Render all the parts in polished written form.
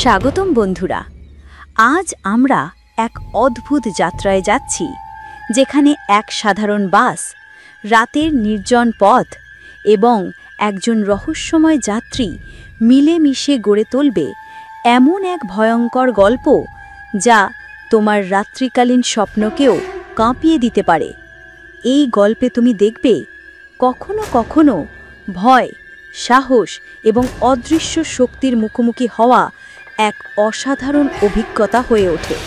স্বাগতম বন্ধুরা। আজ আমরা এক অদ্ভুত যাত্রায় যাচ্ছি, যেখানে এক সাধারণ বাস, রাতের নির্জন পথ এবং একজন রহস্যময় যাত্রী মিলেমিশে গড়ে তুলবে এমন এক ভয়ঙ্কর গল্প যা তোমার রাত্রিকালীন স্বপ্নকেও কাঁপিয়ে দিতে পারে। এই গল্পে তুমি দেখবে কখনো কখনো ভয়, সাহস এবং অদৃশ্য শক্তির মুখোমুখি হওয়া এক অসাধারণ অভিজ্ঞতা হয়ে ওঠে।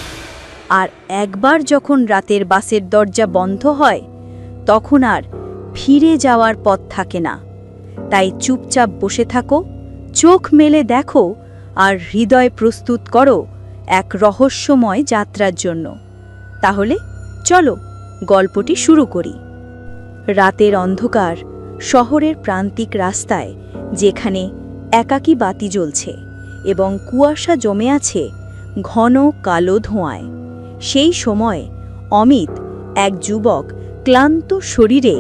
আর একবার যখন রাতের বাসের দরজা বন্ধ হয়, তখন আর ফিরে যাওয়ার পথ থাকে না। তাই চুপচাপ বসে থাকো, চোখ মেলে দেখো আর হৃদয় প্রস্তুত করো এক রহস্যময় যাত্রার জন্য। তাহলে চলো গল্পটি শুরু করি। রাতের অন্ধকার শহরের প্রান্তিক রাস্তায়, যেখানে একাকী বাতি জ্বলছে এবং কুয়াশা জমে আছে ঘন কালো ধোঁয়ায়। সেই সময় অমিত, এক যুবক, ক্লান্ত শরীরে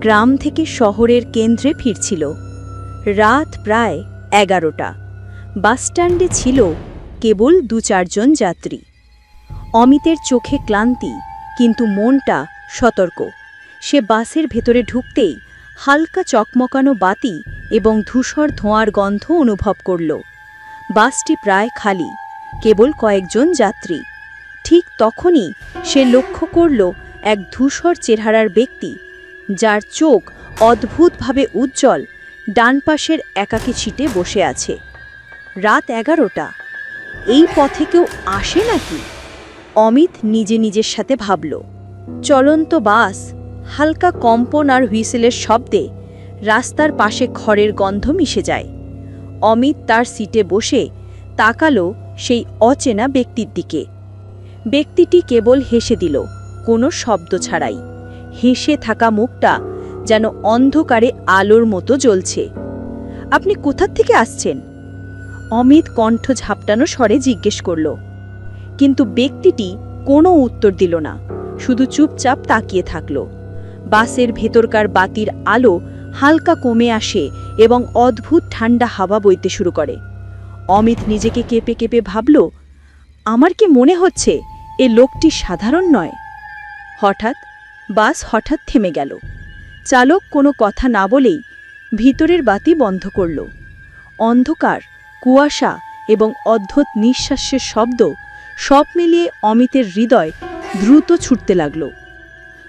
গ্রাম থেকে শহরের কেন্দ্রে ফিরছিল। রাত প্রায় 11টা। বাসস্ট্যান্ডে ছিল কেবল 2-4 জন যাত্রী। অমিতের চোখে ক্লান্তি, কিন্তু মনটা সতর্ক। সে বাসের ভেতরে ঢুকতেই হালকা চকমকানো বাতি এবং ধূসর ধোঁয়ার গন্ধ অনুভব করল। বাসটি প্রায় খালি, কেবল কয়েকজন যাত্রী। ঠিক তখনই সে লক্ষ্য করল এক ধূসর চেহারার ব্যক্তি, যার চোখ অদ্ভুতভাবে উজ্জ্বল, ডান পাশের একাকী সিটে বসে আছে। রাত 11টা, এই পথে কেউ আসে নাকি? অমিত নিজের সাথে ভাবল। চলন্ত বাস, হালকা কম্পন আর হুইসেলের শব্দে রাস্তার পাশে খড়ের গন্ধ মিশে যায়। অমিত তার সিটে বসে তাকালো সেই অচেনা ব্যক্তির দিকে। ব্যক্তিটি কেবল হেসে দিল, কোনো শব্দ ছাড়াই। হেসে থাকা মুখটা যেন অন্ধকারে আলোর মতো জ্বলছে। আপনি কোথা থেকে আসছেন? অমিত কণ্ঠ ঝাপটানো স্বরে জিজ্ঞেস করল। কিন্তু ব্যক্তিটি কোনো উত্তর দিল না, শুধু চুপচাপ তাকিয়ে থাকল। বাসের ভেতরকার বাতির আলো হালকা কমে আসে এবং অদ্ভুত ঠান্ডা হাওয়া বইতে শুরু করে। অমিত নিজেকে কেঁপে কেঁপে ভাবল, আমার কি মনে হচ্ছে এ লোকটি সাধারণ নয়? বাস হঠাৎ থেমে গেল। চালক কোনো কথা না বলেই ভিতরের বাতি বন্ধ করল। অন্ধকার, কুয়াশা এবং অদ্ভুত নিঃশ্বাসের শব্দ সব মিলিয়ে অমিতের হৃদয় দ্রুত ছুটতে লাগল।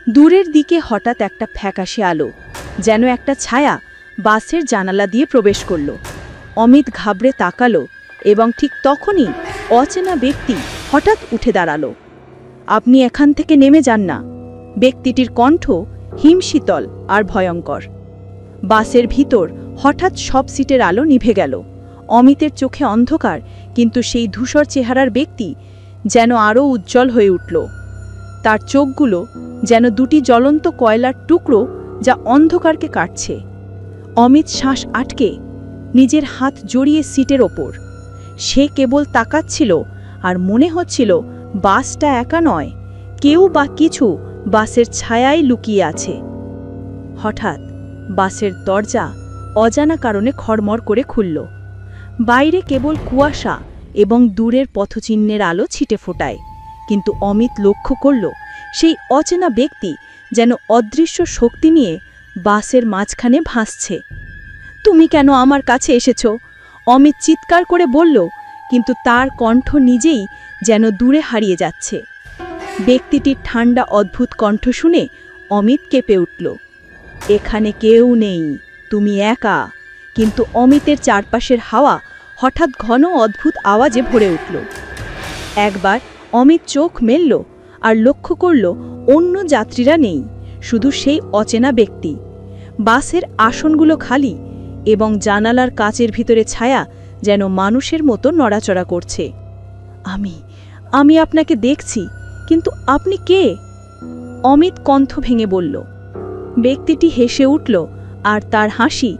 দূরের দিকে হঠাৎ একটা ফ্যাকাশে আলো, যেন একটা ছায়া, বাসের জানালা দিয়ে প্রবেশ করল। অমিত ঘাবড়ে তাকালো এবং ঠিক তখনই অচেনা ব্যক্তি হঠাৎ উঠে দাঁড়ালো। আপনি এখান থেকে নেমে যান না। ব্যক্তিটির কণ্ঠ হিমশীতল আর ভয়ঙ্কর। বাসের ভিতর হঠাৎ সব সিটের আলো নিভে গেল। অমিতের চোখে অন্ধকার, কিন্তু সেই ধূসর চেহারার ব্যক্তি যেন আরও উজ্জ্বল হয়ে উঠল। তার চোখগুলো যেন দুটি জ্বলন্ত কয়লার টুকরো, যা অন্ধকারকে কাটছে। অমিত শ্বাস আটকে নিজের হাত জড়িয়ে সিটের ওপর। সে কেবল তাকাচ্ছিল আর মনে হচ্ছিল বাসটা একা নয়, কেউ বা কিছু বাসের ছায়ায় লুকিয়ে আছে। হঠাৎ বাসের দরজা অজানা কারণে খড়মড় করে খুলল। বাইরে কেবল কুয়াশা এবং দূরের পথচিহ্নের আলো ছিটে ফোটায়। কিন্তু অমিত লক্ষ্য করল, সেই অচেনা ব্যক্তি যেন অদৃশ্য শক্তি নিয়ে বাসের মাঝখানে ভাসছে। তুমি কেন আমার কাছে এসেছ? অমিত চিৎকার করে বলল, কিন্তু তার কণ্ঠ নিজেই যেন দূরে হারিয়ে যাচ্ছে। ব্যক্তিটির ঠান্ডা অদ্ভুত কণ্ঠ শুনে অমিত কেঁপে উঠল। এখানে কেউ নেই, তুমি একা। কিন্তু অমিতের চারপাশের হাওয়া হঠাৎ ঘন অদ্ভুত আওয়াজে ভরে উঠল। একবার অমিত চোখ মেলল আর লক্ষ্য করল অন্য যাত্রীরা নেই, শুধু সেই অচেনা ব্যক্তি। বাসের আসনগুলো খালি এবং জানালার কাচের ভিতরে ছায়া যেন মানুষের মতো নড়াচড়া করছে। আমি আপনাকে দেখছি, কিন্তু আপনি কে? অমিত কণ্ঠ ভেঙে বলল। ব্যক্তিটি হেসে উঠল আর তার হাসি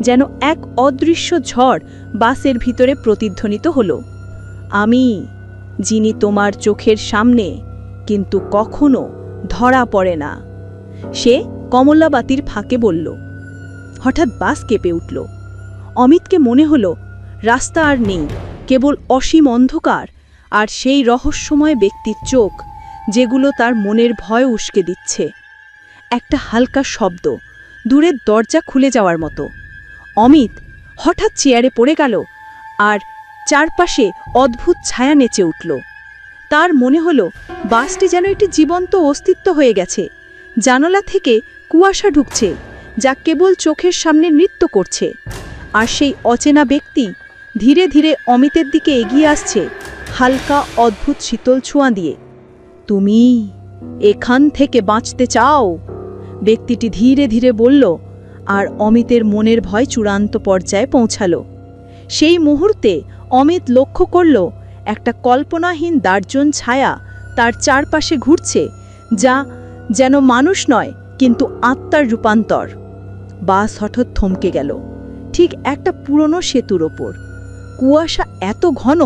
যেন এক অদৃশ্য ঝড় বাসের ভিতরে প্রতিধ্বনিত হল। আমি, যিনি তোমার চোখের সামনে কিন্তু কখনো ধরা পড়ে না। সে কমলাবাতির ফাঁকে বলল। হঠাৎ বাস কেঁপে উঠল। অমিতকে মনে হলো রাস্তা আর নেই, কেবল অসীম অন্ধকার আর সেই রহস্যময় ব্যক্তির চোখ, যেগুলো তার মনের ভয় উস্কে দিচ্ছে। একটা হালকা শব্দ, দূরের দরজা খুলে যাওয়ার মতো। অমিত হঠাৎ চেয়ারে পড়ে গেল আর চারপাশে অদ্ভুত ছায়া নেচে উঠল। তার মনে হলো বাসটি যেন একটি জীবন্ত অস্তিত্ব হয়ে গেছে। জানালা থেকে কুয়াশা ঢুকছে, যা কেবল চোখের সামনে নৃত্য করছে। আর সেই অচেনা ব্যক্তি ধীরে ধীরে অমিতের দিকে এগিয়ে আসছে, হালকা অদ্ভুত শীতল ছোঁয়া দিয়ে। তুমি এখান থেকে বাঁচতে চাও? ব্যক্তিটি ধীরে ধীরে বলল, আর অমিতের মনের ভয় চূড়ান্ত পর্যায়ে পৌঁছালো। সেই মুহূর্তে অমিত লক্ষ্য করল একটা কল্পনাহীন দার্জন ছায়া তার চারপাশে ঘুরছে, যা যেন মানুষ নয় কিন্তু আত্মার রূপান্তর। বাস হঠাৎ থমকে গেল, ঠিক একটা পুরনো সেতুর ওপর। কুয়াশা এত ঘন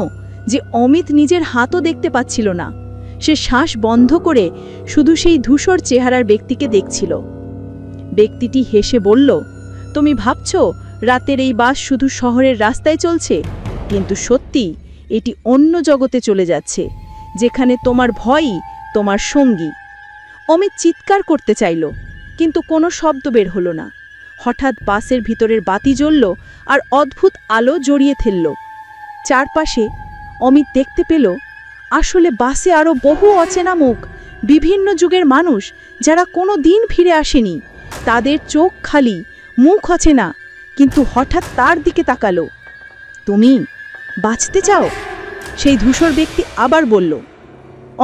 যে অমিত নিজের হাতও দেখতে পাচ্ছিল না। সে শ্বাস বন্ধ করে শুধু সেই ধূসর চেহারার ব্যক্তিকে দেখছিল। ব্যক্তিটি হেসে বলল, তুমি ভাবছ রাতের এই বাস শুধু শহরের রাস্তায় চলছে, কিন্তু সত্যি এটি অন্য জগতে চলে যাচ্ছে, যেখানে তোমার ভয়ই তোমার সঙ্গী। অমিত চিৎকার করতে চাইল, কিন্তু কোনো শব্দ বের হলো না। হঠাৎ বাসের ভিতরের বাতি জ্বলল আর অদ্ভুত আলো জড়িয়ে ফেলল চারপাশে। অমিত দেখতে পেল আসলে বাসে আরও বহু অচেনা মুখ, বিভিন্ন যুগের মানুষ যারা কোনো দিন ফিরে আসেনি। তাদের চোখ খালি, মুখ অচেনা, কিন্তু হঠাৎ তার দিকে তাকালো। তুমি বাঁচতে চাও? সেই ধূসর ব্যক্তি আবার বলল।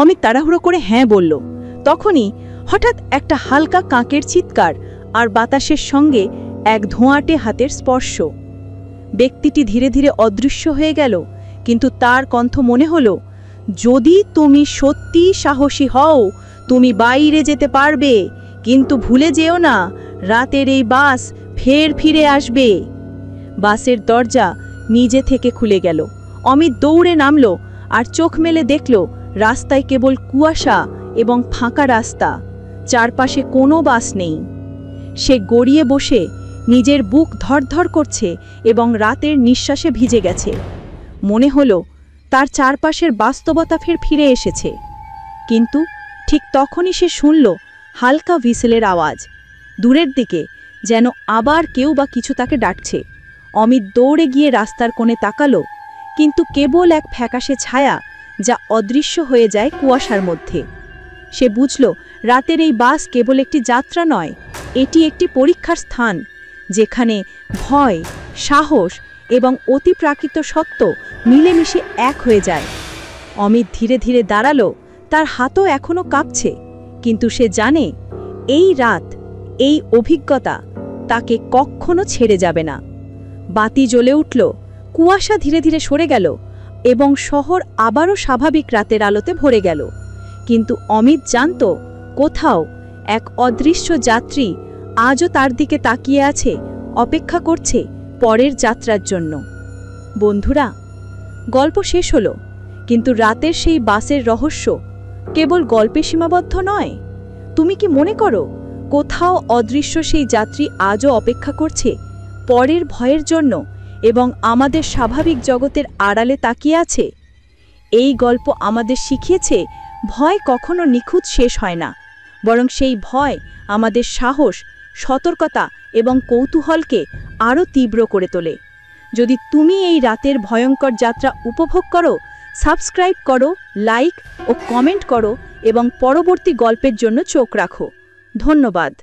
অমিত তাড়াহুড়ো করে হ্যাঁ বলল। তখনই হঠাৎ একটা হালকা কাকের চিৎকার আর বাতাসের সঙ্গে এক ধোঁয়াটে হাতের স্পর্শ। ব্যক্তিটি ধীরে ধীরে অদৃশ্য হয়ে গেল, কিন্তু তার কণ্ঠ মনে হলো, যদি তুমি সত্যি সাহসী হও তুমি বাইরে যেতে পারবে, কিন্তু ভুলে যেও না রাতের এই বাস ফের ফিরে আসবে। বাসের দরজা নিজে থেকে খুলে গেল। অমিত দৌড়ে নামল আর চোখ মেলে দেখল রাস্তায় কেবল কুয়াশা এবং ফাঁকা রাস্তা, চারপাশে কোনো বাস নেই। সে গড়িয়ে বসে নিজের বুক ধড়ধড় করছে এবং রাতের নিঃশ্বাসে ভিজে গেছে। মনে হলো তার চারপাশের বাস্তবতা ফের ফিরে এসেছে। কিন্তু ঠিক তখনই সে শুনল হালকা হুইসেলের আওয়াজ দূরের দিকে, যেন আবার কেউ বা কিছু তাকে ডাকছে। অমিত দৌড়ে গিয়ে রাস্তার কোণে তাকালো, কিন্তু কেবল এক ফ্যাকাশে ছায়া, যা অদৃশ্য হয়ে যায় কুয়াশার মধ্যে। সে বুঝল রাতের এই বাস কেবল একটি যাত্রা নয়, এটি একটি পরীক্ষার স্থান, যেখানে ভয়, সাহস এবং অতিপ্রাকৃত সত্য মিলেমিশে এক হয়ে যায়। অমিত ধীরে ধীরে দাঁড়ালো, তার হাতও এখনো কাঁপছে, কিন্তু সে জানে এই রাত, এই অভিজ্ঞতা তাকে কখনো ছেড়ে যাবে না। বাতি জ্বলে উঠল, কুয়াশা ধীরে ধীরে সরে গেল এবং শহর আবারও স্বাভাবিক রাতের আলোতে ভরে গেল। কিন্তু অমিত জানত কোথাও এক অদৃশ্য যাত্রী আজও তার দিকে তাকিয়ে আছে, অপেক্ষা করছে পরের যাত্রার জন্য। বন্ধুরা, গল্প শেষ হলো, কিন্তু রাতের সেই বাসের রহস্য কেবল গল্পে সীমাবদ্ধ নয়। তুমি কি মনে করো কোথাও অদৃশ্য সেই যাত্রী আজও অপেক্ষা করছে পরের ভয়ের জন্য এবং আমাদের স্বাভাবিক জগতের আড়ালে তাকিয়ে আছে? এই গল্প আমাদের শিখিয়েছে ভয় কখনো নিখুঁত শেষ হয় না, বরং সেই ভয় আমাদের সাহস, সতর্কতা এবং কৌতূহলকে আরও তীব্র করে তোলে। যদি তুমি এই রাতের ভয়ঙ্কর যাত্রা উপভোগ করো, সাবস্ক্রাইব করো, লাইক ও কমেন্ট করো এবং পরবর্তী গল্পের জন্য চোখ রাখো। ধন্যবাদ।